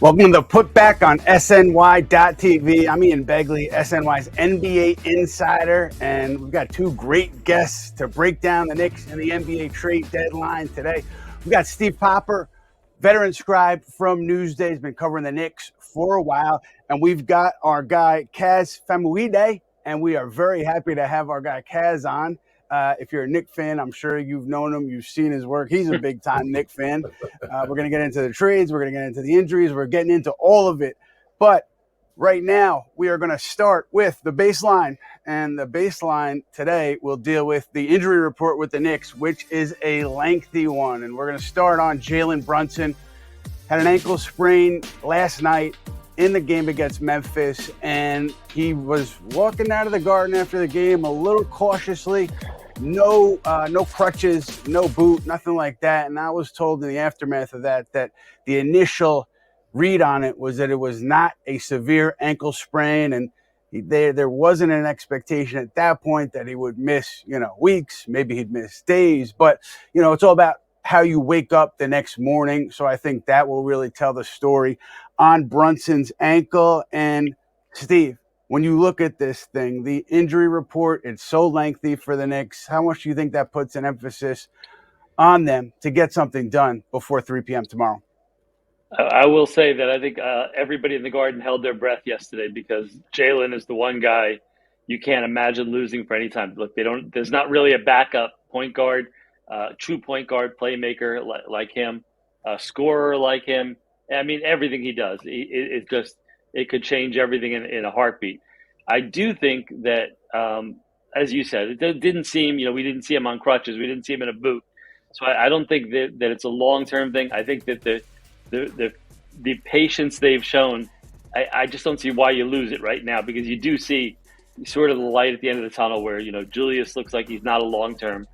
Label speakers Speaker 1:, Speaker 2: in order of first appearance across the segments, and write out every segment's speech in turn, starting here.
Speaker 1: Welcome to Putback on SNY.TV. I'm Ian Begley, SNY's NBA insider, and we've got two great guests to break down the Knicks and the NBA trade deadline today. We've got Steve Popper, veteran scribe from Newday. He's been covering the Knicks for a while, and we've got our guy Kaz Famuyide, and we are very happy to have our guy Kaz on. If you're a Knicks fan, I'm sure you've known him. You've seen his work. He's a big-time Knicks fan. We're going to get into the trades. We're going to get into the injuries. We're getting into all of it. But right now, we are going to start with the baseline. And the baseline today will deal with the injury report with the Knicks, which is a lengthy one. And we're going to start on Jalen Brunson. Had an ankle sprain last night in the game against Memphis. And he was walking out of the Garden after the game a little cautiously. No crutches, no boot, nothing like that. And I was told in the aftermath of that the initial read on it was that it was not a severe ankle sprain, and there wasn't an expectation at that point that he would miss, weeks, maybe he'd miss days. But, it's all about how you wake up the next morning. So I think that will really tell the story on Brunson's ankle. And Steve, when you look at this thing, the injury report, it's so lengthy for the Knicks. How much do you think that puts an emphasis on them to get something done before 3 p.m. tomorrow?
Speaker 2: I will say that I think everybody in the Garden held their breath yesterday because Jalen is the one guy you can't imagine losing for any time. Look, there's not really a backup point guard, true point guard, playmaker like him, a scorer like him. I mean, everything he does, it could change everything in a heartbeat. I do think that, as you said, it didn't seem, we didn't see him on crutches. We didn't see him in a boot. So I don't think that it's a long-term thing. I think that the patience they've shown, I just don't see why you lose it right now, because you do see sort of the light at the end of the tunnel where, Julius looks like he's not a long-term.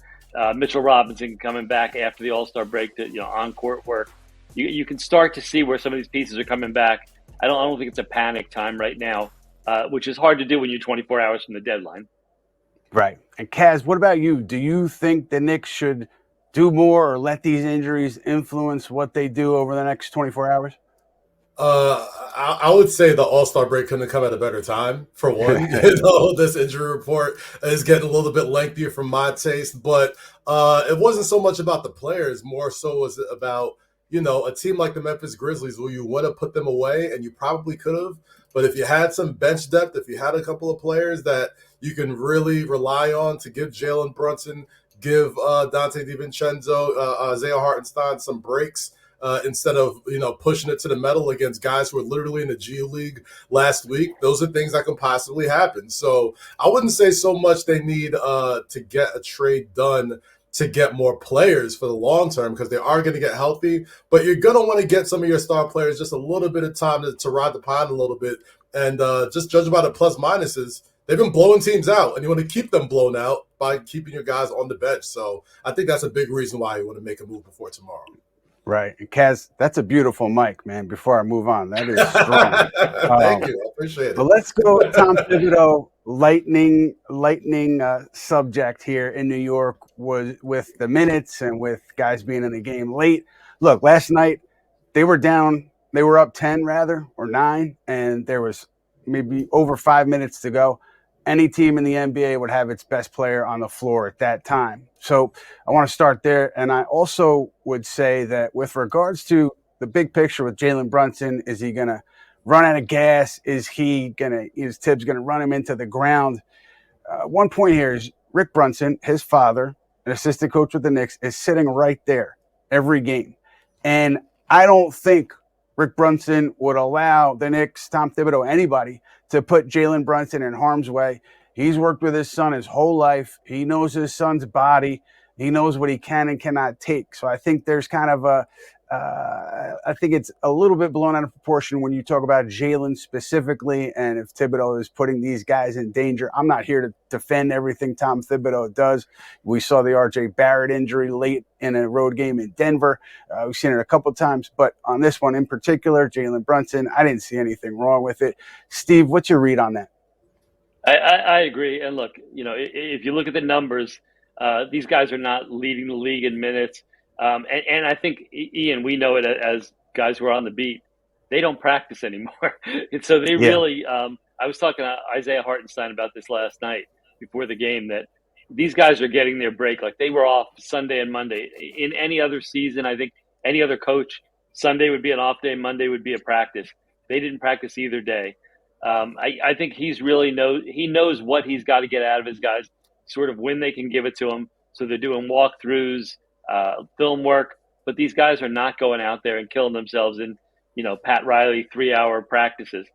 Speaker 2: Mitchell Robinson coming back after the All-Star break to, on-court work. You can start to see where some of these pieces are coming back. I don't think it's a panic time right now, which is hard to do when you're 24 hours from the deadline.
Speaker 1: Right. And Kaz, what about you? Do you think the Knicks should do more or let these injuries influence what they do over the next 24 hours?
Speaker 3: I would say the All-Star break couldn't have come at a better time, for one. This injury report is getting a little bit lengthier for my taste, but it wasn't so much about the players, more so was it about a team like the Memphis Grizzlies where you want to put them away, and you probably could have. But if you had some bench depth, if you had a couple of players that you can really rely on to give Jalen Brunson, give Donte DiVincenzo, Isaiah Hartenstein some breaks instead of, pushing it to the metal against guys who are literally in the G League last week, those are things that can possibly happen. So I wouldn't say so much they need to get a trade done to get more players for the long term, because they are going to get healthy, but you're going to want to get some of your star players just a little bit of time to ride the pine a little bit. And just judge by the plus minuses, they've been blowing teams out, and you want to keep them blown out by keeping your guys on the bench. So I think that's a big reason why you want to make a move before tomorrow.
Speaker 1: Right. And Kaz, that's a beautiful mic, man. Before I move on, that is strong.
Speaker 3: Thank you. I appreciate it.
Speaker 1: But let's go with Tom Thibodeau. Lightning subject here in New York was with the minutes and with guys being in the game late. Look, last night they were down. They were up 10 or 9, and there was maybe over 5 minutes to go. Any team in the NBA would have its best player on the floor at that time. So I want to start there. And I also would say that with regards to the big picture with Jalen Brunson, is he going to run out of gas? Is Tibbs going to run him into the ground? One point here is Rick Brunson, his father, an assistant coach with the Knicks, is sitting right there every game. And I don't think Rick Brunson would allow the Knicks, Tom Thibodeau, anybody to put Jalen Brunson in harm's way. He's worked with his son his whole life. He knows his son's body. He knows what he can and cannot take. So I think there's kind of I think it's a little bit blown out of proportion when you talk about Jalen specifically, and if Thibodeau is putting these guys in danger. I'm not here to defend everything Tom Thibodeau does. We saw the R.J. Barrett injury late in a road game in Denver. We've seen it a couple times, but on this one in particular, Jalen Brunson, I didn't see anything wrong with it. Steve, what's your read on that?
Speaker 2: I agree. And look, if you look at the numbers, these guys are not leading the league in minutes. And I think, Ian, we know it as guys who are on the beat. they don't practice anymore. And so they
Speaker 1: Yeah.
Speaker 2: really, I was talking to Isaiah Hartenstein about this last night before the game, that these guys are getting their break. Like, they were off Sunday and Monday. In any other season, I think any other coach, Sunday would be an off day, Monday would be a practice. They didn't practice either day. I think he knows what he's got to get out of his guys, sort of when they can give it to him. So they're doing walkthroughs, film work, but these guys are not going out there and killing themselves in, Pat Riley 3-hour practices.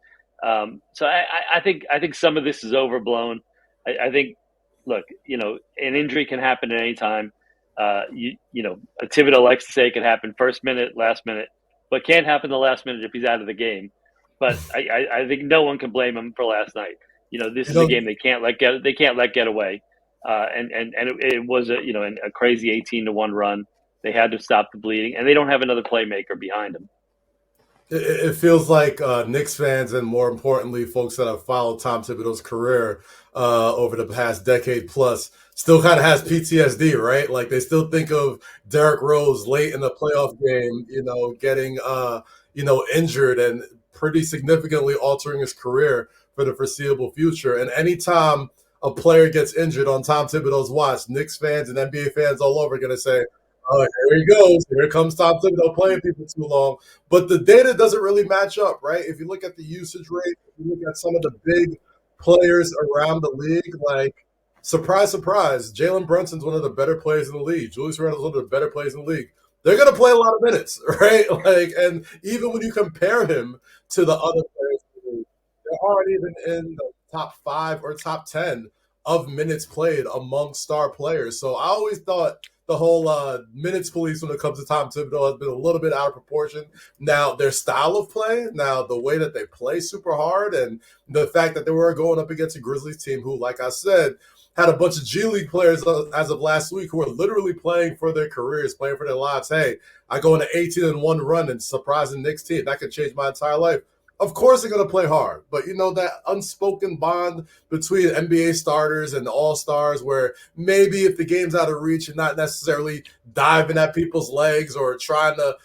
Speaker 2: So I think some of this is overblown. I think, look, an injury can happen at any time. Thibodeau likes to say it can happen first minute, last minute, but can't happen the last minute if he's out of the game. But I think no one can blame him for last night. This is a game they can't let get away. And it was a crazy 18-1 run. They had to stop the bleeding, and they don't have another playmaker behind them.
Speaker 3: It feels like Knicks fans, and more importantly, folks that have followed Tom Thibodeau's career over the past decade plus, still kind of has PTSD, right? Like, they still think of Derrick Rose late in the playoff game, getting injured and pretty significantly altering his career for the foreseeable future. And anytime a player gets injured on Tom Thibodeau's watch, Knicks fans and NBA fans all over are going to say, oh, here he goes. Here comes Tom Thibodeau playing people too long. But the data doesn't really match up, right? If you look at the usage rate, if you look at some of the big players around the league, like, surprise, surprise, Jalen Brunson's one of the better players in the league. Julius Randle's one of the better players in the league. They're going to play a lot of minutes, right? And even when you compare him to the other players in the league, they aren't even in the top 5 or top 10 of minutes played among star players. So I always thought the whole minutes police when it comes to Tom Thibodeau has been a little bit out of proportion. Now, their style of play, now the way that they play super hard, and the fact that they were going up against a Grizzlies team who, like I said, had a bunch of G League players as of last week who are literally playing for their careers, playing for their lives. Hey, I go on an 18-1 run and surprising Knicks team. That could change my entire life. Of course they're going to play hard, but that unspoken bond between NBA starters and the all-stars, where maybe if the game's out of reach, you're not necessarily diving at people's legs or trying to,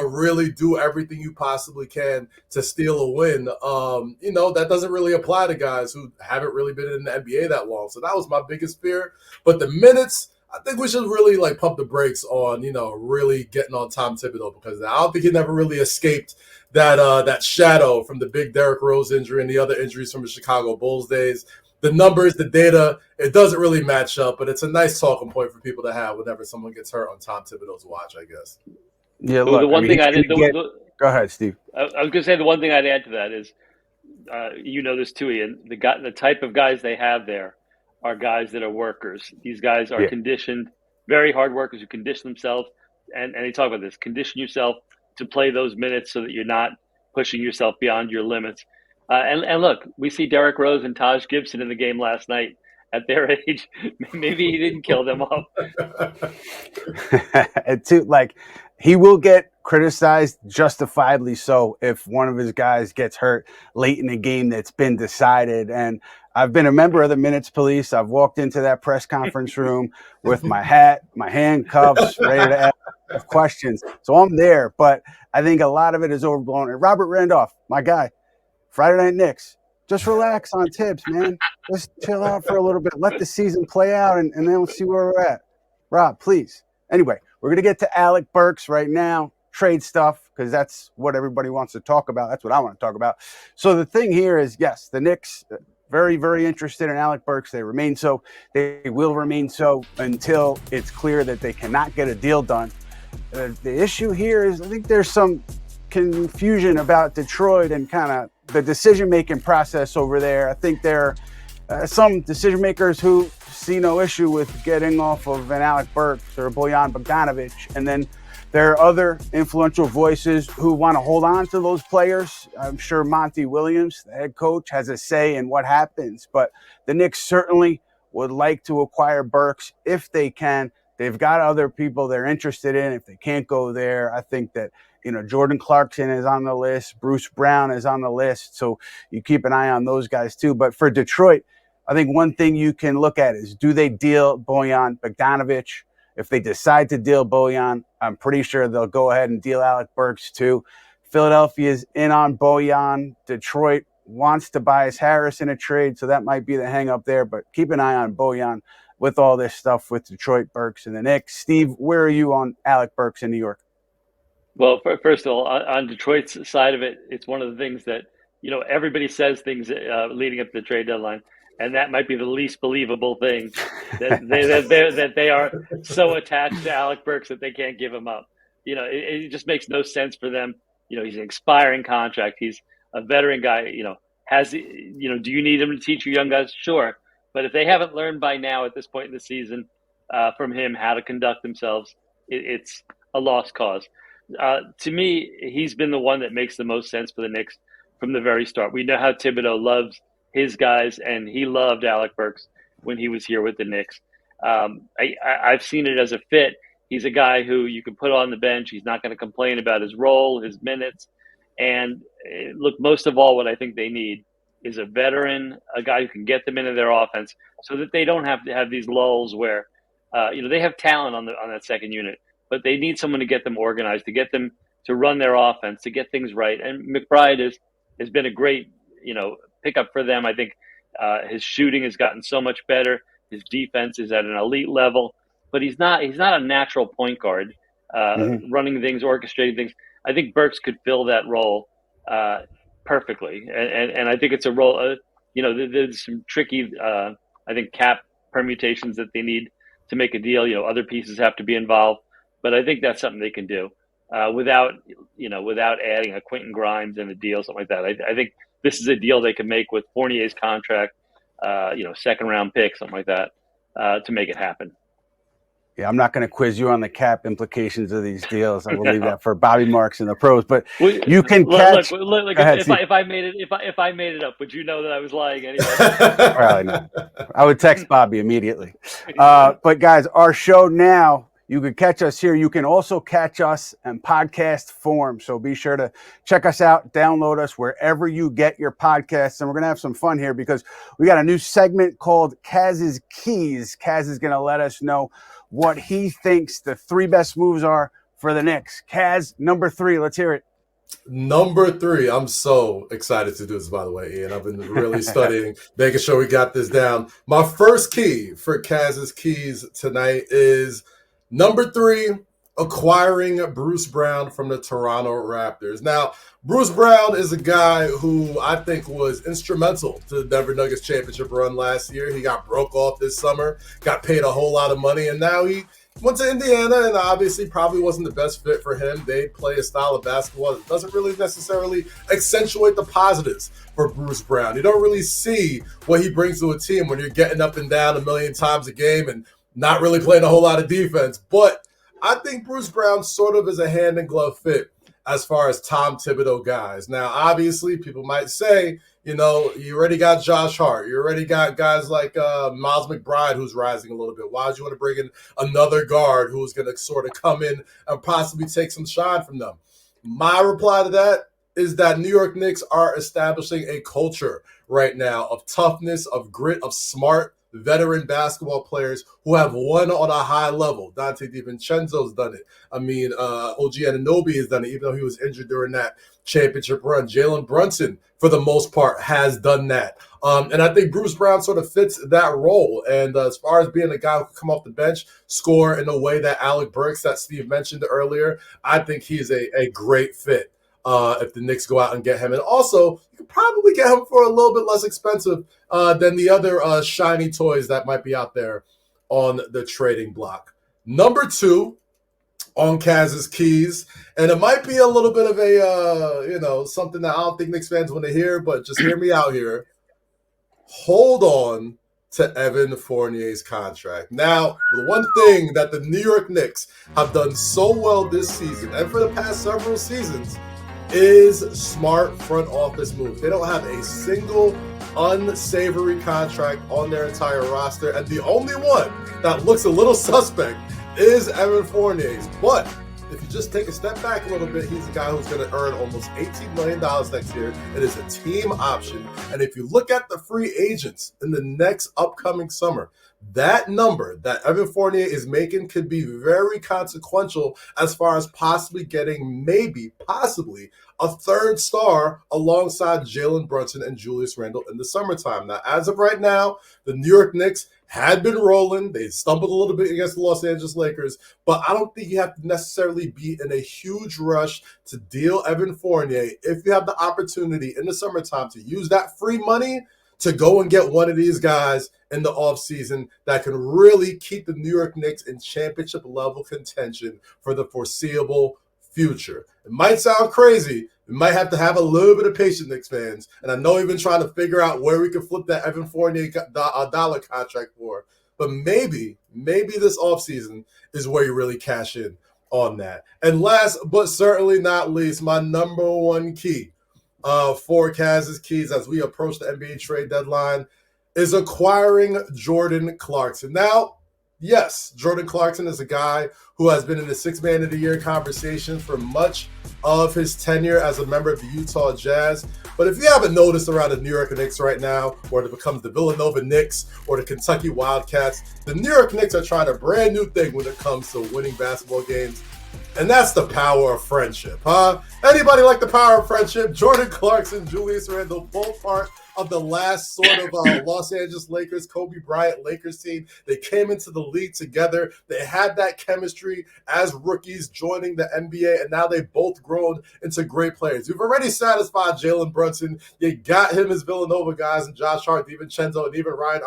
Speaker 3: really do everything you possibly can to steal a win. That doesn't really apply to guys who haven't really been in the NBA that long. So that was my biggest fear. But the minutes, I think we should really pump the brakes on, really getting on Tom Thibodeau, because I don't think he never really escaped that shadow from the big Derrick Rose injury and the other injuries from the Chicago Bulls days. The numbers, the data, it doesn't really match up, but it's a nice talking point for people to have whenever someone gets hurt on Tom Thibodeau's watch, I guess.
Speaker 1: Yeah, look, go ahead, Steve.
Speaker 2: I was going to say the one thing I'd add to that is, this too, Ian, the type of guys they have there are guys that are workers. These guys are conditioned, very hard workers who condition themselves, and they talk about this, condition yourself to play those minutes so that you're not pushing yourself beyond your limits. And look, we see Derrick Rose and Taj Gibson in the game last night. At their age, maybe he didn't kill them off.
Speaker 1: He will get criticized, justifiably so, if one of his guys gets hurt late in a game that's been decided. And I've been a member of the Minutes Police. I've walked into that press conference room with my hat, my handcuffs, ready to ask questions. So I'm there, but I think a lot of it is overblown. And Robert Randolph, my guy, Friday Night Knicks, just relax on Tibbs, man. Just chill out for a little bit. Let the season play out, and then we'll see where we're at. Rob, please. Anyway, we're going to get to Alec Burks right now, trade stuff, because that's what everybody wants to talk about. That's what I want to talk about. So the thing here is, yes, the Knicks, very, very interested in Alec Burks. They remain so. They will remain so until it's clear that they cannot get a deal done. The issue here is I think there's some confusion about Detroit and kind of the decision-making process over there. I think there are some decision-makers who see no issue with getting off of an Alec Burks or Bojan Bogdanovic, and then there are other influential voices who want to hold on to those players. I'm sure Monty Williams, the head coach, has a say in what happens, but the Knicks certainly would like to acquire Burks if they can. They've got other people they're interested in. If they can't go there, I think that Jordan Clarkson is on the list. Bruce Brown is on the list. So you keep an eye on those guys too. But for Detroit, I think one thing you can look at is, do they deal Bojan Bogdanovic? If they decide to deal Bojan, I'm pretty sure they'll go ahead and deal Alec Burks too. Philadelphia's in on Bojan. Detroit wants Tobias Harris in a trade, so that might be the hang up there. But keep an eye on Bojan with all this stuff with Detroit, Burks, and the Knicks. Steve, where are you on Alec Burks in New York?
Speaker 2: Well, first of all, on Detroit's side of it, it's one of the things that, everybody says things leading up to the trade deadline, and that might be the least believable thing, that they are so attached to Alec Burks that they can't give him up. It just makes no sense for them. He's an expiring contract. He's a veteran guy. Do you need him to teach your young guys? Sure. But if they haven't learned by now at this point in the season from him how to conduct themselves, it's a lost cause. To me, he's been the one that makes the most sense for the Knicks from the very start. We know how Thibodeau loves his guys, and he loved Alec Burks when he was here with the Knicks. I've seen it as a fit. He's a guy who you can put on the bench. He's not going to complain about his role, his minutes. And look, most of all, what I think they need is a veteran, a guy who can get them into their offense so that they don't have to have these lulls where, they have talent on that second unit, but they need someone to get them organized, to get them to run their offense, to get things right. And McBride has been a great, pickup for them. I think his shooting has gotten so much better. His defense is at an elite level, but he's not a natural point guard, running things, orchestrating things. I think Burks could fill that role perfectly, and I think it's a role. There's some tricky, I think, cap permutations that they need to make a deal. Other pieces have to be involved, but I think that's something they can do without adding a Quentin Grimes in a deal, something like that. I think this is a deal they can make with Fournier's contract, second round pick, something like that, to make it happen.
Speaker 1: Yeah, I'm not going to quiz you on the cap implications of these deals. I will leave that for Bobby Marks and the pros. But you can catch.
Speaker 2: Look, if I made it up, would you know that I was lying anyway?
Speaker 1: Probably not. I would text Bobby immediately. But guys, our show now. You can catch us here. You can also catch us in podcast form. So be sure to check us out, download us wherever you get your podcasts. And we're going to have some fun here because we got a new segment called Kaz's Keys. Kaz is going to let us know what he thinks the 3 best moves are for the Knicks. Kaz, number 3. Let's hear it.
Speaker 3: Number 3. I'm so excited to do this, by the way, Ian. I've been really studying, making sure we got this down. My first key for Kaz's Keys tonight is number 3, acquiring Bruce Brown from the Toronto Raptors. Now, Bruce Brown is a guy who I think was instrumental to the Denver Nuggets championship run last year. He got broke off this summer, got paid a whole lot of money, and now he went to Indiana, and obviously probably wasn't the best fit for him. They play a style of basketball that doesn't really necessarily accentuate the positives for Bruce Brown. You don't really see what he brings to a team when you're getting up and down a million times a game and not really playing a whole lot of defense. But I think Bruce Brown sort of is a hand-in-glove fit as far as Tom Thibodeau guys. Now, obviously, people might say, you already got Josh Hart. You already got guys like Miles McBride, who's rising a little bit. Why would you want to bring in another guard who's going to sort of come in and possibly take some shine from them? My reply to that is that New York Knicks are establishing a culture right now of toughness, of grit, of smart, veteran basketball players who have won on a high level. Donte DiVincenzo's done it. OG Anunoby has done it, even though he was injured during that championship run. Jalen Brunson, for the most part, has done that. And I think Bruce Brown sort of fits that role. And as far as being a guy who can come off the bench, score in the way that Alec Burks, that Steve mentioned earlier, I think he's a great fit if the Knicks go out and get him. And also, you could probably get him for a little bit less expensive than the other shiny toys that might be out there on the trading block. Number 2 on Kaz's Keys, and it might be a little bit of a, something that I don't think Knicks fans want to hear, but just hear me out here. Hold on to Evan Fournier's contract. Now, the one thing that the New York Knicks have done so well this season, and for the past several seasons, is smart front office moves. They don't have a single unsavory contract on their entire roster, and the only one that looks a little suspect is Evan Fournier's. But if you just take a step back a little bit, he's a guy who's going to earn almost $18 million next year. It is a team option. And if you look at the free agents in the next upcoming summer, that number that Evan Fournier is making could be very consequential as far as possibly getting possibly a third star alongside Jalen Brunson and Julius Randle in the summertime. Now, as of right now, the New York Knicks had been rolling. They stumbled a little bit against the Los Angeles Lakers, but I don't think you have to necessarily be in a huge rush to deal Evan Fournier if you have the opportunity in the summertime to use that free money to go and get one of these guys in the offseason that can really keep the New York Knicks in championship level contention for the foreseeable future. It might sound crazy. We might have to have a little bit of patience, Knicks fans. And I know we've been trying to figure out where we can flip that Evan Fournier dollar contract for. But maybe this offseason is where you really cash in on that. And last but certainly not least, my number one key for Kaz's keys as we approach the NBA trade deadline is acquiring Jordan Clarkson. Now, yes, Jordan Clarkson is a guy who has been in the Sixth Man of the Year conversation for much of his tenure as a member of the Utah Jazz. But if you haven't noticed around the New York Knicks right now, or it becomes the Villanova Knicks or the Kentucky Wildcats, the New York Knicks are trying a brand new thing when it comes to winning basketball games. And that's the power of friendship, huh? Anybody like the power of friendship? Jordan Clarkson, Julius Randle, both part of the last sort of Los Angeles Lakers, Kobe Bryant Lakers team. They came into the league together. They had that chemistry as rookies joining the NBA, and now they've both grown into great players. You've already satisfied Jalen Brunson. You got him as Villanova guys and Josh Hart, DiVincenzo, and even Ryan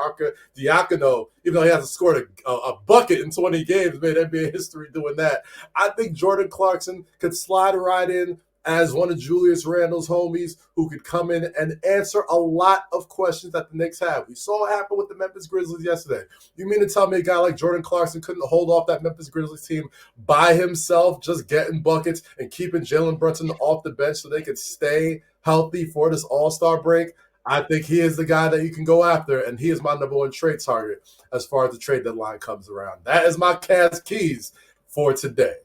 Speaker 3: Diacono, even though he hasn't scored a bucket in 20 games, made NBA history doing that. I think Jordan Clarkson could slide right in as one of Julius Randle's homies who could come in and answer a lot of questions that the Knicks have. We saw what happened with the Memphis Grizzlies yesterday. You mean to tell me a guy like Jordan Clarkson couldn't hold off that Memphis Grizzlies team by himself, just getting buckets and keeping Jalen Brunson off the bench so they could stay healthy for this All-Star break? I think he is the guy that you can go after, and he is my number one trade target as far as the trade deadline comes around. That is my Cavs keys for today.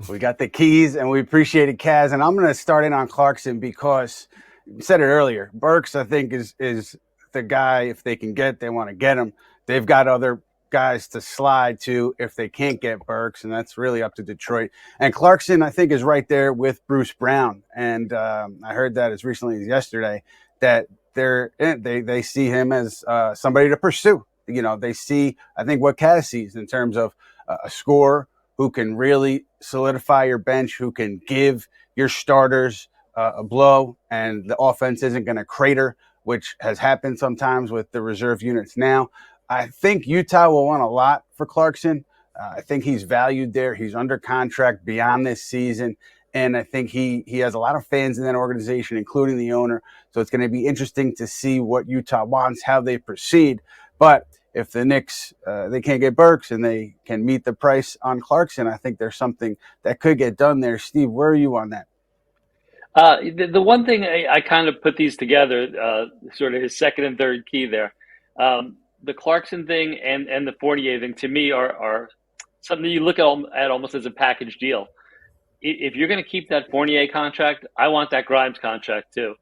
Speaker 1: We got the keys, and we appreciate it, Kaz. And I'm going to start in on Clarkson because you said it earlier. Burks, I think, is the guy, if they can they want to get him. They've got other guys to slide to if they can't get Burks, and that's really up to Detroit. And Clarkson, I think, is right there with Bruce Brown. And I heard that as recently as yesterday that they see him as somebody to pursue. You know, they see, I think, what Kaz sees in terms of a scorer who can really solidify your bench, who can give your starters a blow, and the offense isn't going to crater, which has happened sometimes with the reserve units now. I think Utah will want a lot for Clarkson. I think he's valued there. He's under contract beyond this season, and I think he has a lot of fans in that organization, including the owner. So it's going to be interesting to see what Utah wants, how they proceed. But if the Knicks, they can't get Burks and they can meet the price on Clarkson, I think there's something that could get done there. Steve, where are you on that?
Speaker 2: The one thing I kind of put these together, sort of his second and third key there. The Clarkson thing and the Fournier thing, to me, are something you look at almost as a package deal. If you're going to keep that Fournier contract, I want that Grimes contract too.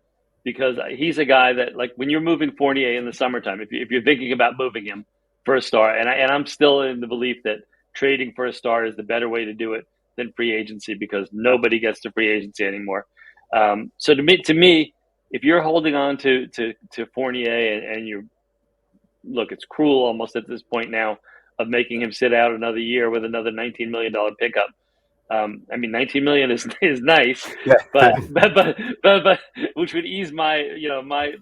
Speaker 2: Because he's a guy that, like, when you're moving Fournier in the summertime, if you're thinking about moving him for a star, and I'm still in the belief that trading for a star is the better way to do it than free agency, because nobody gets to free agency anymore. So to me, if you're holding on to Fournier and you're, look, it's cruel almost at this point now of making him sit out another year with another $19 million pickup. I mean, $19 million is nice,
Speaker 1: Yeah.
Speaker 2: but which would ease my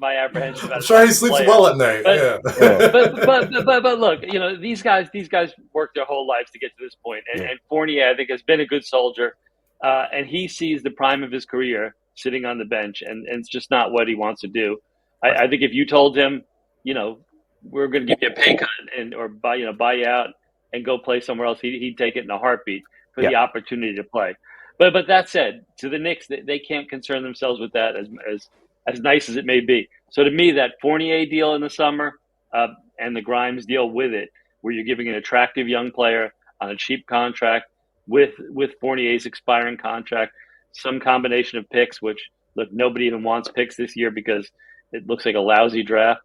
Speaker 2: apprehension.
Speaker 3: I'm sure he sleeps well at night.
Speaker 2: But look, these guys work their whole lives to get to this point, and Fournier, I think, has been a good soldier, and he sees the prime of his career sitting on the bench, and it's just not what he wants to do. I think if you told him, we're going to give you a pay cut or buy you out and go play somewhere else, he'd take it in a heartbeat. For the opportunity to play. But that said, to the Knicks, they can't concern themselves with that as nice as it may be. So to me, that Fournier deal in the summer and the Grimes deal with it, where you're giving an attractive young player on a cheap contract with Fournier's expiring contract, some combination of picks, which, look, nobody even wants picks this year because it looks like a lousy draft.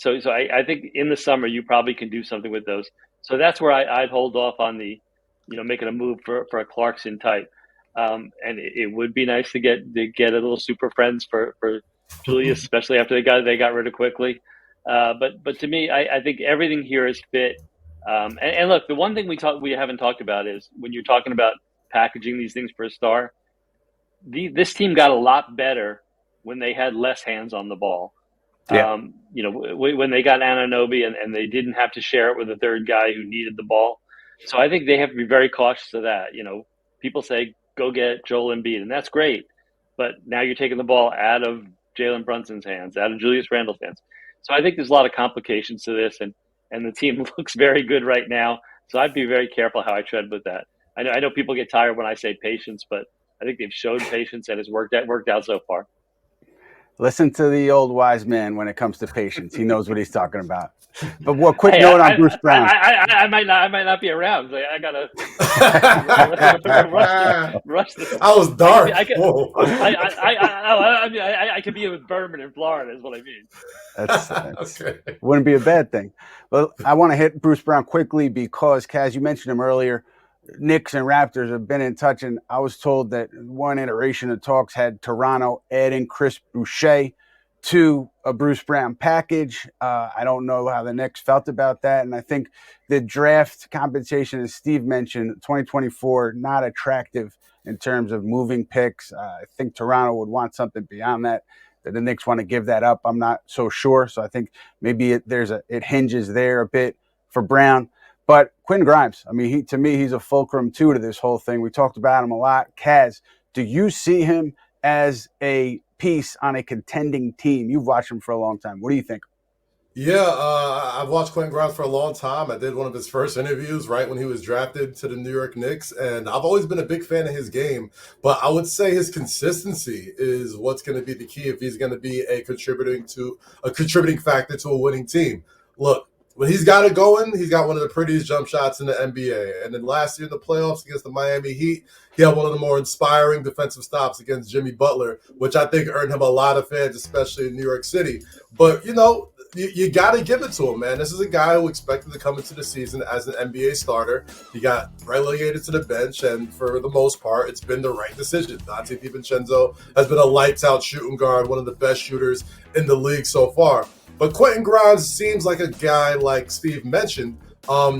Speaker 2: I think in the summer you probably can do something with those. So that's where I'd hold off on the, making a move for a Clarkson type. And it would be nice to get a little super friends for Julius, especially after they got rid of quickly. But to me, I think everything here is fit. And look, the one thing we haven't talked about is when you're talking about packaging these things for a star, this team got a lot better when they had less hands on the ball.
Speaker 1: Yeah.
Speaker 2: When they got Anunoby and they didn't have to share it with a third guy who needed the ball. So I think they have to be very cautious of that. People say, go get Joel Embiid, and that's great. But now you're taking the ball out of Jalen Brunson's hands, out of Julius Randle's hands. So I think there's a lot of complications to this, and the team looks very good right now. So I'd be very careful how I tread with that. I know people get tired when I say patience, but I think they've showed patience and it's worked out so far.
Speaker 1: Listen to the old wise man when it comes to patience. He knows what he's talking about. But what quick note on Bruce Brown?
Speaker 2: I might not be around. So I gotta rush this.
Speaker 3: I was dark.
Speaker 2: I could be with Berman in Florida. Is what I mean.
Speaker 1: That's
Speaker 3: Okay.
Speaker 1: Wouldn't be a bad thing. But I want to hit Bruce Brown quickly because, Kaz, you mentioned him earlier. Knicks and Raptors have been in touch, and I was told that one iteration of talks had Toronto adding Chris Boucher to a Bruce Brown package. I don't know how the Knicks felt about that, and I think the draft compensation, as Steve mentioned, 2024, not attractive in terms of moving picks. I think Toronto would want something beyond that. That the Knicks want to give that up, I'm not so sure. So I think maybe it hinges there a bit for Brown. But Quentin Grimes, I mean, to me, he's a fulcrum too to this whole thing. We talked about him a lot. Kaz, do you see him as a piece on a contending team? You've watched him for a long time. What do you think?
Speaker 3: Yeah, I've watched Quentin Grimes for a long time. I did one of his first interviews right when he was drafted to the New York Knicks, and I've always been a big fan of his game. But I would say his consistency is what's going to be the key if he's going to be a contributing factor to a winning team. Look, when he's got it going, he's got one of the prettiest jump shots in the NBA. And then last year in the playoffs against the Miami Heat, he had one of the more inspiring defensive stops against Jimmy Butler, which I think earned him a lot of fans, especially in New York City. But, you got to give it to him, man. This is a guy who expected to come into the season as an NBA starter. He got relegated to the bench, and for the most part, it's been the right decision. Donte DiVincenzo has been a lights-out shooting guard, one of the best shooters in the league so far. But Quentin Grimes seems like a guy, like Steve mentioned,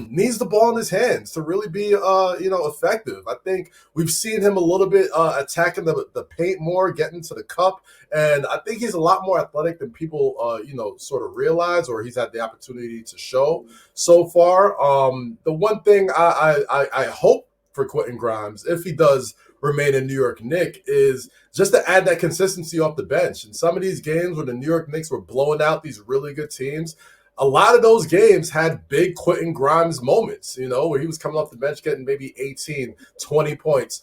Speaker 3: needs the ball in his hands to really be, effective. I think we've seen him a little bit attacking the paint more, getting to the cup, and I think he's a lot more athletic than people, sort of realize, or he's had the opportunity to show so far. The one thing I hope for Quentin Grimes, if he does remain a New York Knick, is just to add that consistency off the bench. In some of these games where the New York Knicks were blowing out these really good teams, a lot of those games had big Quentin Grimes moments, where he was coming off the bench getting maybe 18, 20 points,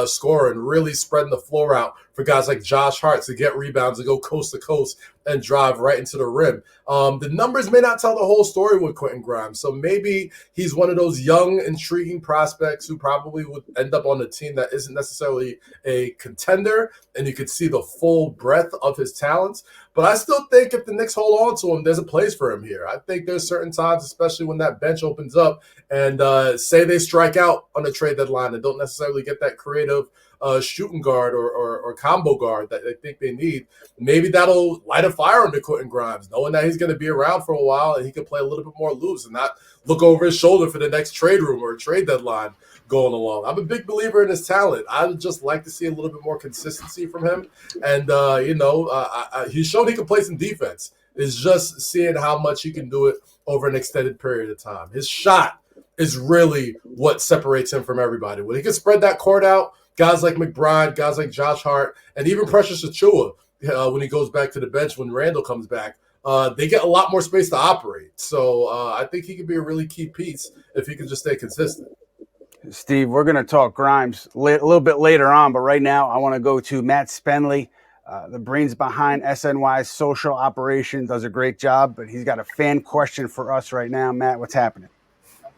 Speaker 3: scoring, really spreading the floor out for guys like Josh Hart to get rebounds and go coast to coast and drive right into the rim. The numbers may not tell the whole story with Quentin Grimes, so maybe he's one of those young, intriguing prospects who probably would end up on a team that isn't necessarily a contender, and you could see the full breadth of his talents. But I still think if the Knicks hold on to him, there's a place for him here. I think there's certain times, especially when that bench opens up and say they strike out on the trade deadline and don't necessarily get that creative shooting guard or combo guard that they think they need. Maybe that'll light a fire under Quentin Grimes, knowing that he's going to be around for a while and he can play a little bit more loose and not look over his shoulder for the next trade room or trade deadline going along. I'm a big believer in his talent. I would just like to see a little bit more consistency from him. And, he's shown he can play some defense. It's just seeing how much he can do it over an extended period of time. His shot is really what separates him from everybody. When he can spread that court out, guys like McBride, guys like Josh Hart, and even Precious Achiuwa, when he goes back to the bench when Randle comes back, they get a lot more space to operate. So I think he could be a really key piece if he can just stay consistent.
Speaker 1: Steve, we're going to talk Grimes a little bit later on, but right now I want to go to Matt Spenley, the brains behind SNY's social operation, does a great job, but he's got a fan question for us right now. Matt, what's happening?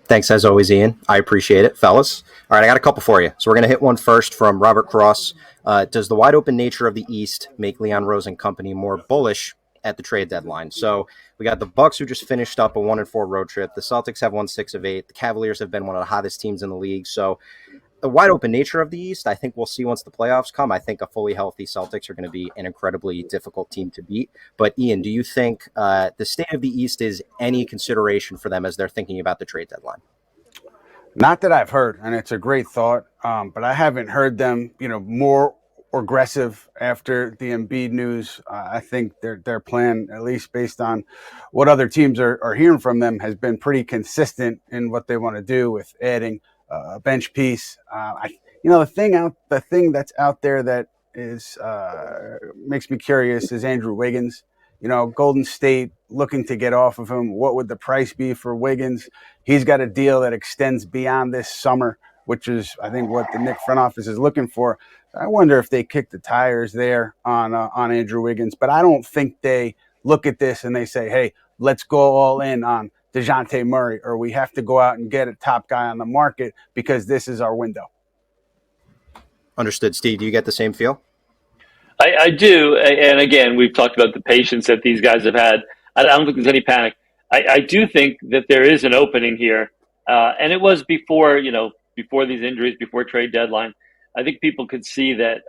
Speaker 4: Thanks, as always, Ian. I appreciate it, fellas. All right, I got a couple for you. So we're going to hit one first from Robert Cross. Does the wide open nature of the East make Leon Rose and company more bullish at the trade deadline. So we got the Bucks, who just finished up a 1-4 road trip. The Celtics have won 6 of 8. The Cavaliers have been one of the hottest teams in the league. So the wide open nature of the East, I think we'll see once the playoffs come. I think a fully healthy Celtics are going to be an incredibly difficult team to beat. But Ian, do you think the state of the East is any consideration for them as they're thinking about the trade deadline?
Speaker 1: Not that I've heard, and it's a great thought, but I haven't heard them, more aggressive after the Embiid news. I think their plan, at least based on what other teams are hearing from them, has been pretty consistent in what they want to do with adding a bench piece. The thing that's out there that is makes me curious is Andrew Wiggins. Golden State looking to get off of him. What would the price be for Wiggins? He's got a deal that extends beyond this summer, which is, I think, what the Knicks front office is looking for. I wonder if they kick the tires there on Andrew Wiggins. But I don't think they look at this and they say, hey, let's go all in on Dejounte Murray, or we have to go out and get a top guy on the market because this is our window.
Speaker 4: Understood. Steve, do you get the same feel?
Speaker 2: I do. And again, we've talked about the patience that these guys have had. I don't think there's any panic. I do think that there is an opening here. And it was before these injuries, before trade deadline. I think people could see that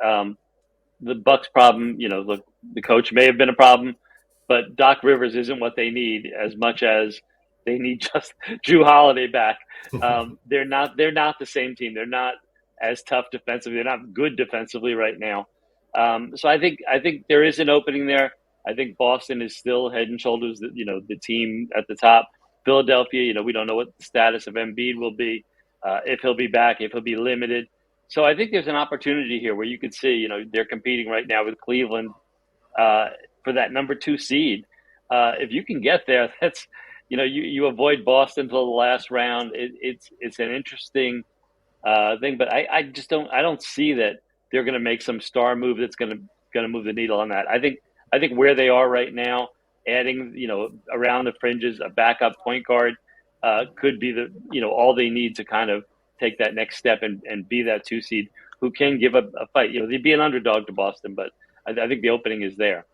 Speaker 2: the Bucks problem, look, the coach may have been a problem, but Doc Rivers isn't what they need as much as they need just Jrue Holiday back. They're not the same team. They're not as tough defensively. They're not good defensively right now. So I think there is an opening there. I think Boston is still head and shoulders, the team at the top. Philadelphia, we don't know what the status of Embiid will be, if he'll be back, if he'll be limited. So I think there's an opportunity here where you could see, they're competing right now with Cleveland for that number 2 seed. If you can get there, that's, you avoid Boston till the last round. It's an interesting thing, but I just don't see that they're going to make some star move that's going to move the needle on that. I think where they are right now, adding around the fringes a backup point guard could be all they need to kind of take that next step and be that 2 seed who can give a fight. They'd be an underdog to Boston, but I think the opening is there.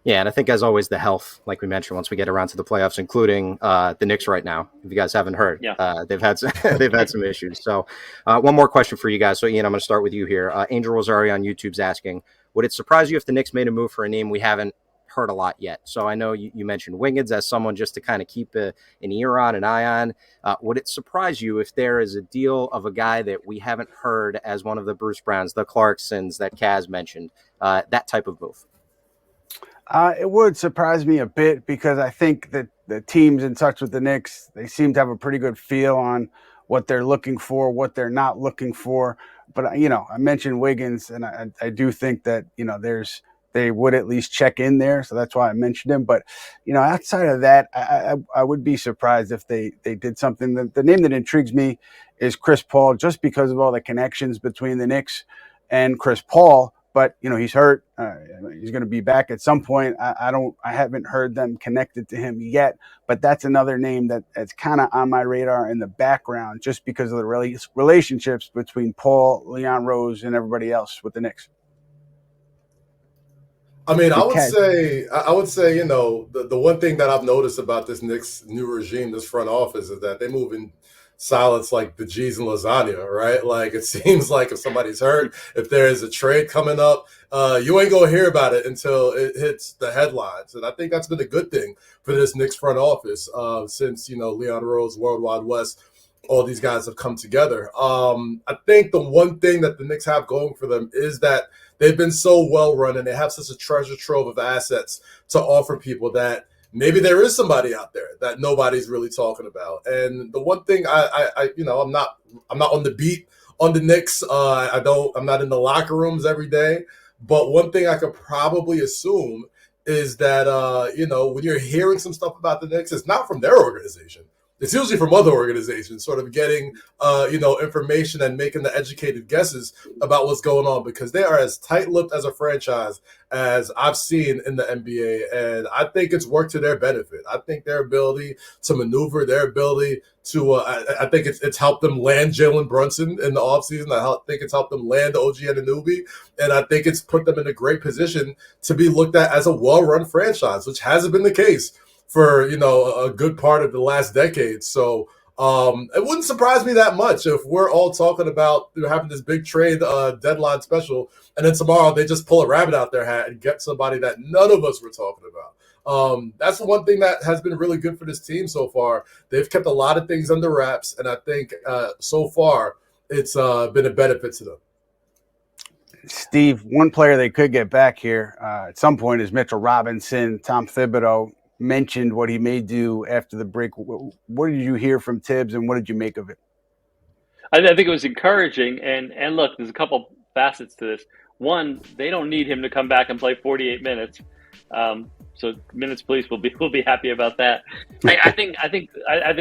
Speaker 4: Yeah, and I think, as always, the health, like we mentioned, once we get around to the playoffs, including the Knicks right now, if you guys haven't heard, they've had some issues. So one more question for you guys. So, Ian, I'm going to start with you here. Angel Rosario on YouTube's asking, would it surprise you if the Knicks made a move for a name we haven't heard a lot yet? So I know you mentioned Wiggins as someone just to kind of keep an ear on, an eye on. Would it surprise you if there is a deal of a guy that we haven't heard as one of the Bruce Browns, the Clarksons that Kaz mentioned, that type of move?
Speaker 1: It would surprise me a bit because I think that the teams in touch with the Knicks, they seem to have a pretty good feel on what they're looking for, what they're not looking for. But, I mentioned Wiggins, and I do think that, they would at least check in there. So that's why I mentioned him. But, outside of that, I would be surprised if they did something. The name that intrigues me is Chris Paul, just because of all the connections between the Knicks and Chris Paul. But, he's hurt. He's going to be back at some point. I haven't heard them connected to him yet. But that's another name that's kind of on my radar in the background, just because of the relationships between Paul, Leon Rose, and everybody else with the Knicks.
Speaker 3: I mean, I would say, the one thing that I've noticed about this Knicks new regime, this front office, is that they move in silence like the G's in lasagna, right? Like, it seems like if somebody's hurt, if there's a trade coming up, you ain't going to hear about it until it hits the headlines. And I think that's been a good thing for this Knicks front office since, Leon Rose, World Wide West, all these guys have come together. I think the one thing that the Knicks have going for them is that they've been so well run and they have such a treasure trove of assets to offer people that maybe there is somebody out there that nobody's really talking about. And the one thing I'm not on the beat on the Knicks. I'm not in the locker rooms every day. But one thing I could probably assume is that, when you're hearing some stuff about the Knicks, it's not from their organization. It's usually from other organizations, sort of getting, information and making the educated guesses about what's going on, because they are as tight-lipped as a franchise as I've seen in the NBA. And I think it's worked to their benefit. I think their ability to maneuver, their ability to, I think it's helped them land Jalen Brunson in the offseason. I think it's helped them land OG Anunoby. And I think it's put them in a great position to be looked at as a well-run franchise, which hasn't been the case for, a good part of the last decade. So it wouldn't surprise me that much if we're all talking about having this big trade deadline special, and then tomorrow they just pull a rabbit out their hat and get somebody that none of us were talking about. That's the one thing that has been really good for this team so far. They've kept a lot of things under wraps, and I think so far it's been a benefit to them.
Speaker 1: Steve, one player they could get back here at some point is Mitchell Robinson. Tom Thibodeau mentioned what he may do after the break. What did you hear from Tibbs, and what did you make of it?
Speaker 2: I think it was encouraging. And look, there's a couple facets to this. One, they don't need him to come back and play 48 minutes. So minutes police will be happy about that. I think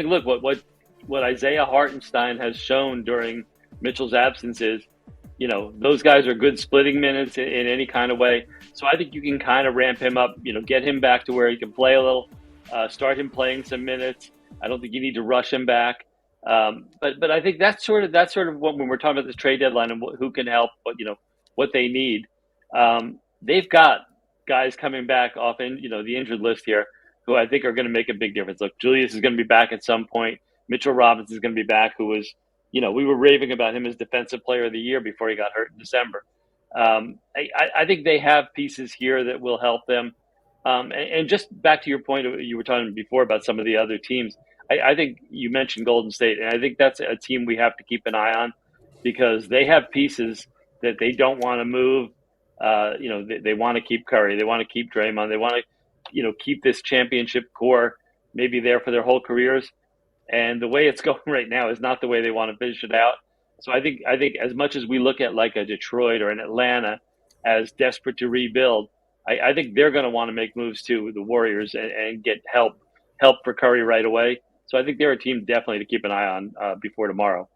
Speaker 2: look, what Isaiah Hartenstein has shown during Mitchell's absence is, those guys are good splitting minutes in any kind of way. So I think you can kind of ramp him up, get him back to where he can play a little, start him playing some minutes. I don't think you need to rush him back. But I think that's sort of what, when we're talking about this trade deadline and who can help, what they need. They've got guys coming back off the injured list here who I think are going to make a big difference. Look, Julius is going to be back at some point. Mitchell Robinson is going to be back, who was, we were raving about him as Defensive Player of the Year before he got hurt in December. I think they have pieces here that will help them. And just back to your point, you were talking before about some of the other teams. I think you mentioned Golden State, and I think that's a team we have to keep an eye on because they have pieces that they don't want to move. They want to keep Curry. They want to keep Draymond. They want to, keep this championship core maybe there for their whole careers. And the way it's going right now is not the way they want to finish it out. So I think as much as we look at like a Detroit or an Atlanta as desperate to rebuild, I think they're going to want to make moves too, the Warriors, and get help for Curry right away. So I think they're a team definitely to keep an eye on before tomorrow.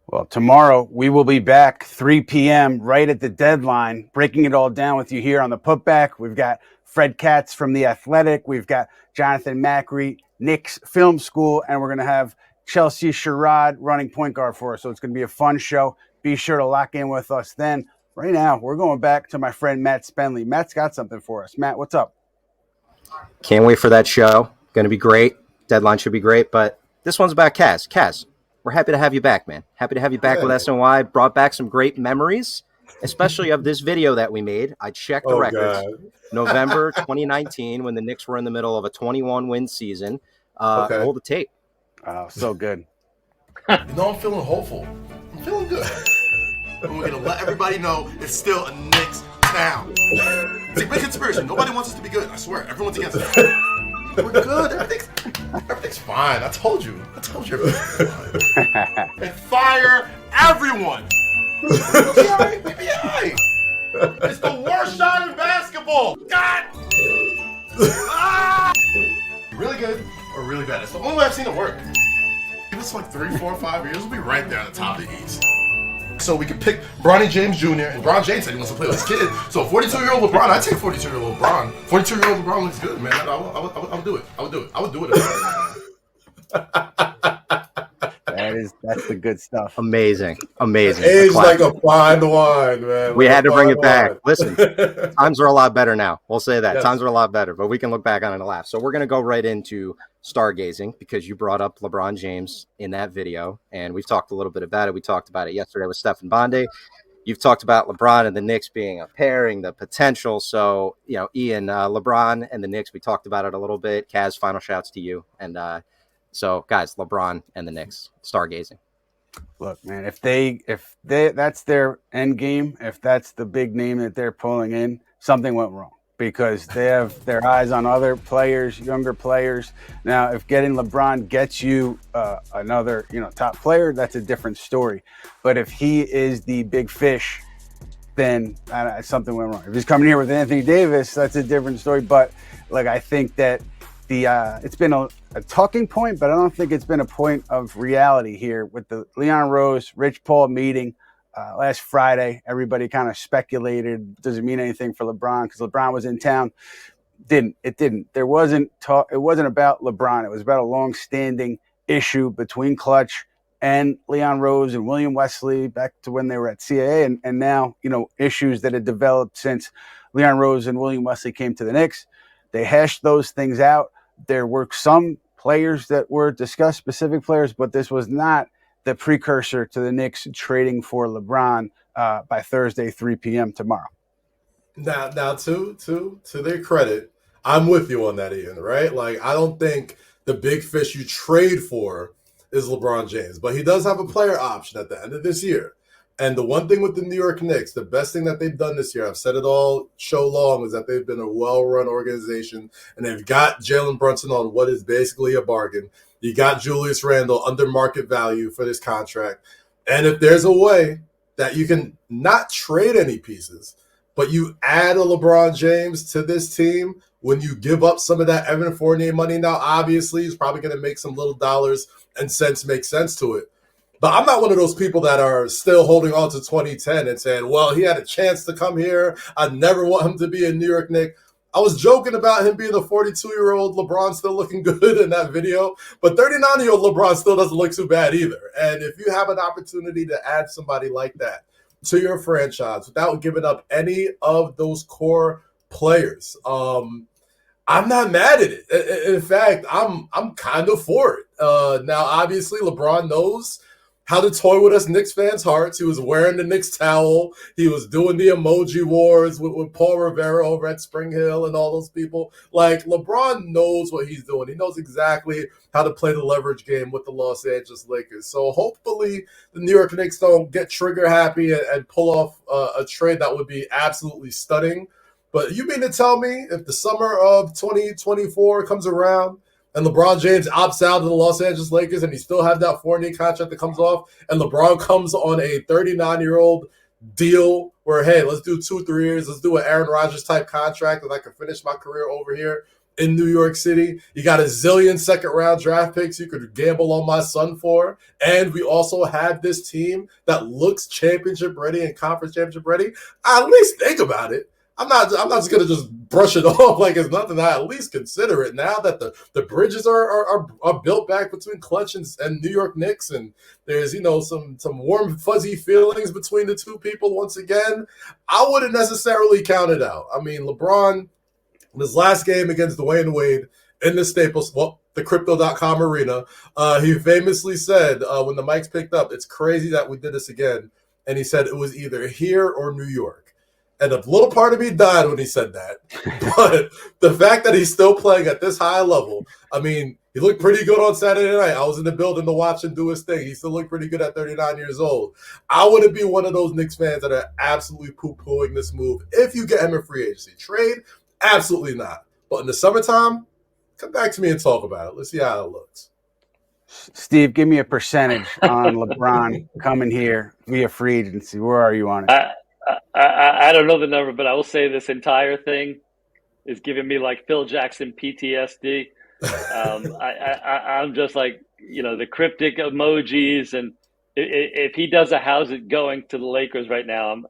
Speaker 1: Well, tomorrow we will be back 3 p.m. right at the deadline, breaking it all down with you here on the Putback. We've got Fred Katz from The Athletic. We've got Jonathan Macri, Knicks Film School, and we're going to have Chelsea Sherrod running point guard for us. So it's going to be a fun show. Be sure to lock in with us then. Right now, we're going back to my friend Matt Spenley. Matt's got something for us. Matt, what's up?
Speaker 4: Can't wait for that show. Going to be great. Deadline should be great, but this one's about Kaz. Kaz, we're happy to have you back, man. Happy to have you back with SNY. Brought back some great memories, especially of this video that we made. I checked the records. God. November 2019, when the Knicks were in the middle of a 21-win season. Hold the tape.
Speaker 1: Oh, so good.
Speaker 5: I'm feeling hopeful. I'm feeling good. And we're going to let everybody know it's still a Knicks town. It's a big conspiracy. Nobody wants us to be good. I swear. Everyone's against us. We're good. Everything's fine. I told you everything's fine. And fire everyone. We'll be all right. We'll be all right. It's the worst shot in basketball. God. Really good or really bad. It's the only way I've seen it work. Give us like 3, 4, 5 years. We'll be right there at the top of the East. So we can pick Bronny James Jr. And Bron James said he wants to play with his kid. So 42-year-old LeBron, I take 42-year-old LeBron. 42-year-old LeBron looks good, man. I would do it. I would do it.
Speaker 1: That's the good stuff.
Speaker 4: Amazing.
Speaker 3: Age like a fine wine, man.
Speaker 4: We had to bring it back. Listen, times are a lot better now. We'll say that. Yes. Times are a lot better, but we can look back on it and laugh. So we're going to go right into stargazing because you brought up LeBron James in that video, and we've talked a little bit about it. We talked about it yesterday with Stephan Bonde. You've talked about LeBron and the Knicks being a pairing, the potential. So, Ian, LeBron and the Knicks, we talked about it a little bit. Kaz, final shouts to you. And so, guys, LeBron and the Knicks, stargazing.
Speaker 1: Look, man, if that's their end game, if that's the big name that they're pulling in, something went wrong because they have their eyes on other players, younger players. Now, if getting LeBron gets you another, top player, that's a different story. But if he is the big fish, then something went wrong. If he's coming here with Anthony Davis, that's a different story. But I think that it's been a talking point, but I don't think it's been a point of reality here with the Leon Rose, Rich Paul meeting last Friday. Everybody kind of speculated, does it mean anything for LeBron? Because LeBron was in town. It didn't. There wasn't talk. It wasn't about LeBron. It was about a long-standing issue between Clutch and Leon Rose and William Wesley back to when they were at CAA, and now, issues that had developed since Leon Rose and William Wesley came to the Knicks. They hashed those things out. There were some players that were discussed, specific players, but this was not the precursor to the Knicks trading for LeBron by Thursday, 3 p.m. tomorrow.
Speaker 3: Now, to their credit, I'm with you on that, Ian, right? Like, I don't think the big fish you trade for is LeBron James, but he does have a player option at the end of this year. And the one thing with the New York Knicks, the best thing that they've done this year, I've said it all show long, is that they've been a well-run organization, and they've got Jalen Brunson on what is basically a bargain. You got Julius Randle under market value for this contract. And if there's a way that you can not trade any pieces, but you add a LeBron James to this team when you give up some of that Evan Fournier money. Now, obviously, he's probably going to make some little dollars and cents make sense to it. But I'm not one of those people that are still holding on to 2010 and saying, well, he had a chance to come here. I never want him to be a New York Knick. I was joking about him being a 42-year-old LeBron still looking good in that video, but 39-year-old LeBron still doesn't look too bad either. And if you have an opportunity to add somebody like that to your franchise without giving up any of those core players, I'm not mad at it. In fact, I'm kind of for it. Now, obviously, LeBron knows how to toy with us Knicks fans' hearts. He was wearing the Knicks towel. He was doing the emoji wars with Paul Rivera over at Spring Hill and all those people. Like, LeBron knows what he's doing. He knows exactly how to play the leverage game with the Los Angeles Lakers. So hopefully the New York Knicks don't get trigger happy and pull off a trade that would be absolutely stunning. But you mean to tell me if the summer of 2024 comes around and LeBron James opts out of the Los Angeles Lakers and he still have that Fournier contract that comes off, and LeBron comes on a 39-year-old deal where, hey, let's do 2-3 years, let's do an Aaron Rodgers type contract and I can finish my career over here in New York City. You got a zillion second-round draft picks you could gamble on my son for, and we also have this team that looks championship ready and conference championship ready. I at least think about it. I'm not just gonna just brush it off like it's nothing. I at least consider it now that the bridges are built back between Clutch and New York Knicks, and there's some warm fuzzy feelings between the two people once again. I wouldn't necessarily count it out. I mean, LeBron, in his last game against Dwayne Wade in the Crypto.com arena, he famously said when the mics picked up, "It's crazy that we did this again," and he said it was either here or New York. And a little part of me died when he said that. But the fact that he's still playing at this high level, I mean, he looked pretty good on Saturday night. I was in the building to watch him do his thing. He still looked pretty good at 39 years old. I wouldn't be one of those Knicks fans that are absolutely poo-pooing this move. If you get him in free agency trade, absolutely not. But in the summertime, come back to me and talk about it. Let's see how it looks.
Speaker 1: Steve, give me a percentage on LeBron coming here via free agency. Where are you on it?
Speaker 2: I don't know the number, but I will say this entire thing is giving me like Phil Jackson PTSD. I'm just like, the cryptic emojis, and if he does a how's it going to the Lakers right now,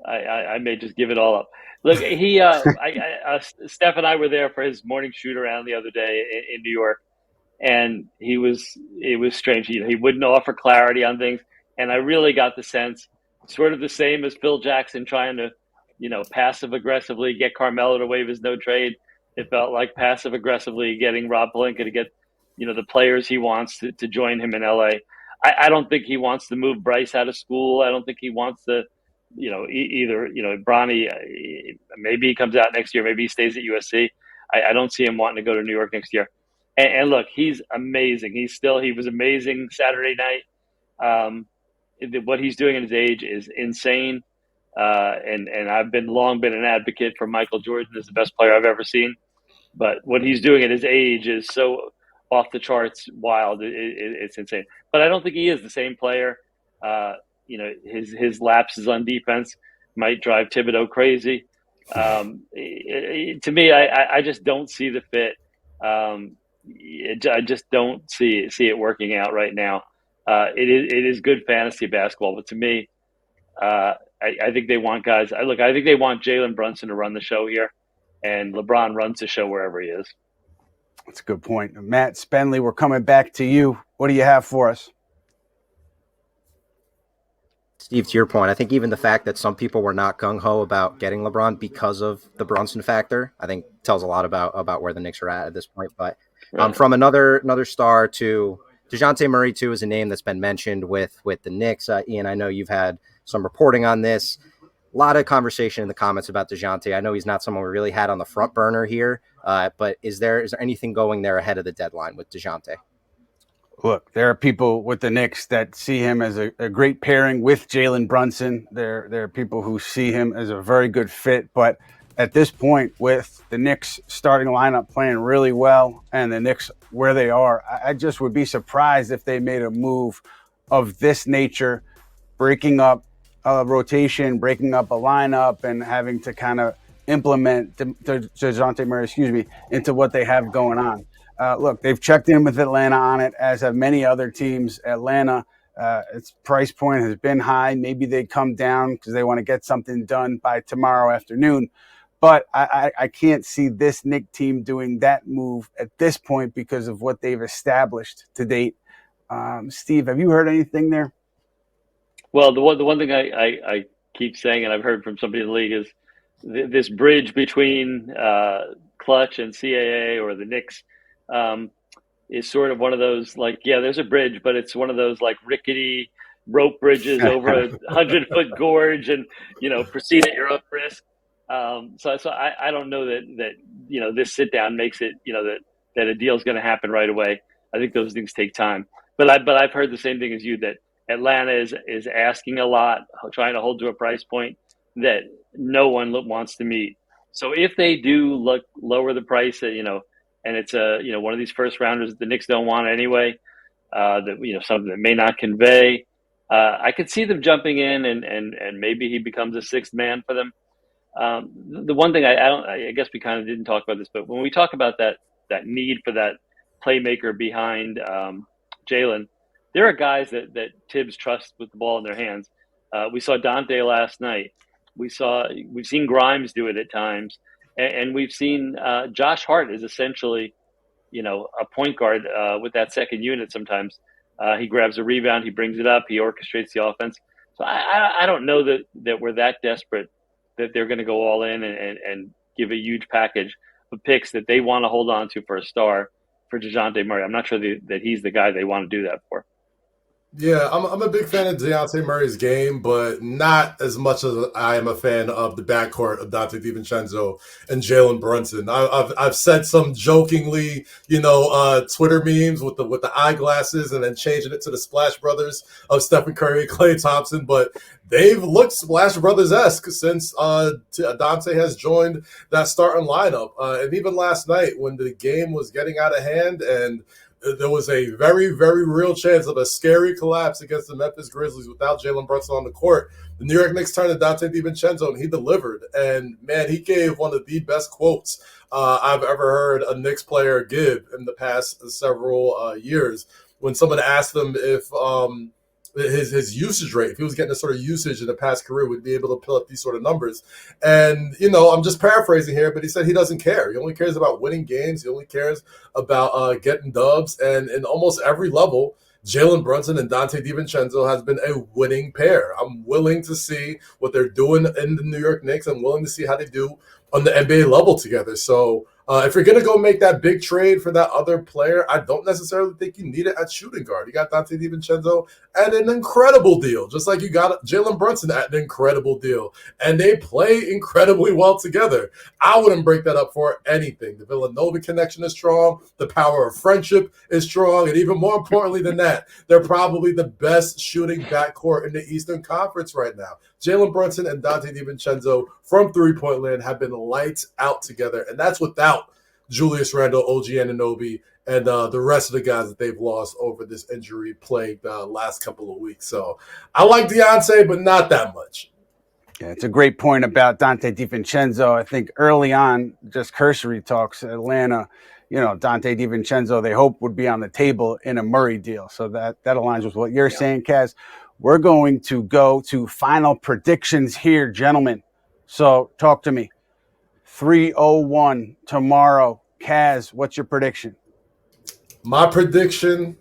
Speaker 2: I may just give it all up. Look, Steph and I were there for his morning shoot around the other day in New York, and it was strange. He wouldn't offer clarity on things, and I really got the sense, sort of the same as Phil Jackson trying to, passive aggressively get Carmelo to waive his no trade. It felt like passive aggressively getting Rob Pelinka to get, the players he wants to join him in LA. I don't think he wants to move Bryce out of school. I don't think he wants to, either, Bronny, maybe he comes out next year. Maybe he stays at USC. I don't see him wanting to go to New York next year. And look, he's amazing. He was amazing Saturday night. What he's doing at his age is insane. And I've long been an advocate for Michael Jordan as the best player I've ever seen. But what he's doing at his age is so off the charts wild. It's insane. But I don't think he is the same player. His lapses on defense might drive Thibodeau crazy. To me, I just don't see the fit. I just don't see it working out right now. It is good fantasy basketball, but to me, I think they want guys. I think they want Jalen Brunson to run the show here, and LeBron runs the show wherever he is.
Speaker 1: That's a good point. Matt Spenley, we're coming back to you. What do you have for us?
Speaker 4: Steve, to your point, I think even the fact that some people were not gung-ho about getting LeBron because of the Brunson factor, I think tells a lot about where the Knicks are at this point. But from another star to Dejounte Murray, too, is a name that's been mentioned with the Knicks. Ian, I know you've had some reporting on this. A lot of conversation in the comments about Dejounte. I know he's not someone we really had on the front burner here, but is there anything going there ahead of the deadline with Dejounte?
Speaker 1: Look, there are people with the Knicks that see him as a great pairing with Jalen Brunson. There are people who see him as a very good fit. But at this point, with the Knicks starting lineup playing really well and the Knicks where they are, I just would be surprised if they made a move of this nature, breaking up a rotation, breaking up a lineup, and having to kind of implement Dejounte Murray, into what they have going on. Look, they've checked in with Atlanta on it, as have many other teams. Atlanta, its price point has been high. Maybe they come down because they want to get something done by tomorrow afternoon. But I can't see this Knicks team doing that move at this point because of what they've established to date. Steve, have you heard anything there?
Speaker 2: Well, the one thing I keep saying, and I've heard from somebody in the league, is this bridge between Clutch and CAA or the Knicks is sort of one of those, like, yeah, there's a bridge, but it's one of those like rickety rope bridges over a 100-foot gorge, and proceed at your own risk. So I don't know that this sit down makes it that a deal is going to happen right away. I think those things take time. But I've heard the same thing as you, that Atlanta is asking a lot, trying to hold to a price point that no one wants to meet. So if they do lower the price, and it's one of these first rounders that the Knicks don't want anyway, that something that may not convey, I could see them jumping in and maybe he becomes a sixth man for them. The one thing I guess we kind of didn't talk about this, but when we talk about that need for that playmaker behind Jalen, there are guys that Tibbs trusts with the ball in their hands. We saw Donte last night. We've seen Grimes do it at times, and we've seen Josh Hart is essentially, a point guard with that second unit. Sometimes he grabs a rebound, he brings it up, he orchestrates the offense. So I don't know that we're that desperate that they're going to go all in and give a huge package of picks that they want to hold on to for a star for Dejounte Murray. I'm not sure that he's the guy they want to do that for.
Speaker 3: Yeah, I'm a big fan of Dejounte Murray's game, but not as much as I am a fan of the backcourt of Donte DiVincenzo and Jalen Brunson. I've said some jokingly, Twitter memes with the eyeglasses and then changing it to the Splash Brothers of Stephen Curry and Klay Thompson, but they've looked Splash Brothers-esque since Donte has joined that starting lineup. And even last night when the game was getting out of hand and there was a very, very real chance of a scary collapse against the Memphis Grizzlies without Jalen Brunson on the court, the New York Knicks turned to Donte DiVincenzo, and he delivered. And, man, he gave one of the best quotes I've ever heard a Knicks player give in the past several years when someone asked him if his usage rate, if he was getting the sort of usage in the past career, would be able to pull up these sort of numbers. And, I'm just paraphrasing here, but he said he doesn't care. He only cares about winning games. He only cares about getting dubs. And in almost every level, Jalen Brunson and Donte DiVincenzo has been a winning pair. I'm willing to see what they're doing in the New York Knicks. I'm willing to see how they do on the NBA level together. So if you're going to go make that big trade for that other player, I don't necessarily think you need it at shooting guard. You got Donte DiVincenzo at an incredible deal, just like you got Jalen Brunson at an incredible deal. And they play incredibly well together. I wouldn't break that up for anything. The Villanova connection is strong. The power of friendship is strong. And even more importantly than that, they're probably the best shooting backcourt in the Eastern Conference right now. Jalen Brunson and Donte DiVincenzo from three-point land have been lights out together, and that's without Julius Randle, OG Anunoby, and the rest of the guys that they've lost over this injury-plagued last couple of weeks. So I like Dejounte, but not that much.
Speaker 1: Yeah, it's a great point about Donte DiVincenzo. I think early on, just cursory talks, Atlanta, Donte DiVincenzo, they hope would be on the table in a Murray deal. So that aligns with what you're saying, Kaz. We're going to go to final predictions here, gentlemen. So talk to me. 3:01 tomorrow. Kaz, what's your prediction?
Speaker 3: My prediction,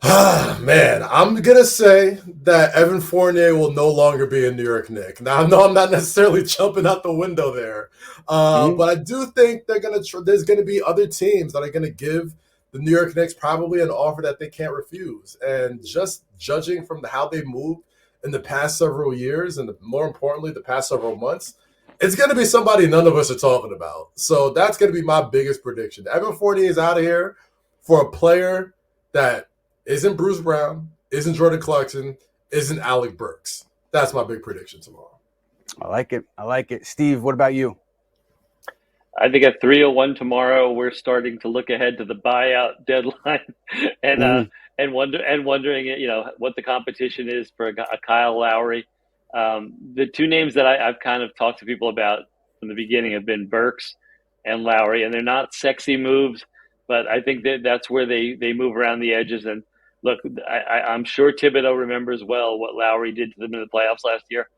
Speaker 3: man, I'm going to say that Evan Fournier will no longer be a New York Knick. Now, I know I'm not necessarily jumping out the window there, but I do think there's going to be other teams that are going to give the New York Knicks probably an offer that they can't refuse. And just judging from how they moved in the past several years and more importantly, the past several months, it's going to be somebody none of us are talking about. So that's going to be my biggest prediction. Evan Fournier is out of here for a player that isn't Bruce Brown, isn't Jordan Clarkson, isn't Alec Burks. That's my big prediction tomorrow.
Speaker 1: I like it. Steve, what about you?
Speaker 2: I think at 3:01 tomorrow, we're starting to look ahead to the buyout deadline and wondering, what the competition is for a Kyle Lowry. The two names that I've kind of talked to people about from the beginning have been Burks and Lowry, and they're not sexy moves, but I think that's where they move around the edges. And look, I'm sure Thibodeau remembers well what Lowry did to them in the playoffs last year.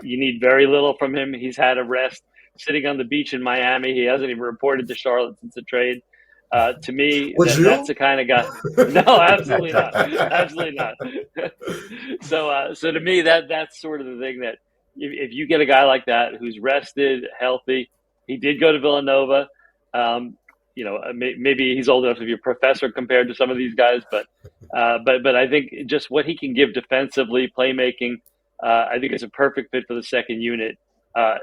Speaker 2: You need very little from him. He's had a rest sitting on the beach in Miami. He hasn't even reported to Charlotte since the trade. To me, that's the kind of guy. No, absolutely not. Absolutely not. So to me, that's sort of the thing that if you get a guy like that who's rested, healthy, he did go to Villanova. Maybe he's old enough to be a professor compared to some of these guys, but I think just what he can give defensively, playmaking, I think it's a perfect fit for the second unit.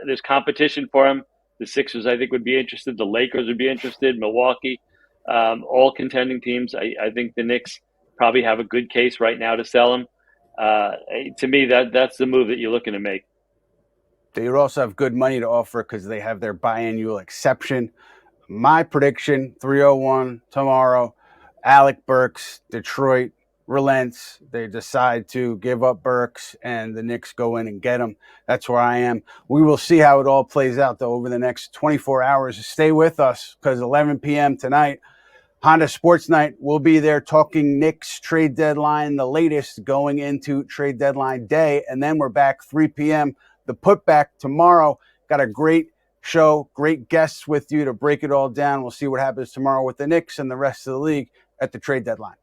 Speaker 2: There's competition for him. The Sixers, I think, would be interested. The Lakers would be interested. Milwaukee, all contending teams. I think the Knicks probably have a good case right now to sell him. To me, that's the move that you're looking to make.
Speaker 1: They also have good money to offer because they have their biannual exception. My prediction, 3:01 tomorrow, Alec Burks, Detroit relents. They decide to give up Burks, and the Knicks go in and get him. That's where I am. We will see how it all plays out, though, over the next 24 hours. Stay with us because 11 p.m. tonight, Honda Sports Night, we'll be there talking Knicks trade deadline, the latest going into trade deadline day. And then we're back 3 p.m. The Putback tomorrow. Got a great show, great guests with you to break it all down. We'll see what happens tomorrow with the Knicks and the rest of the league at the trade deadline.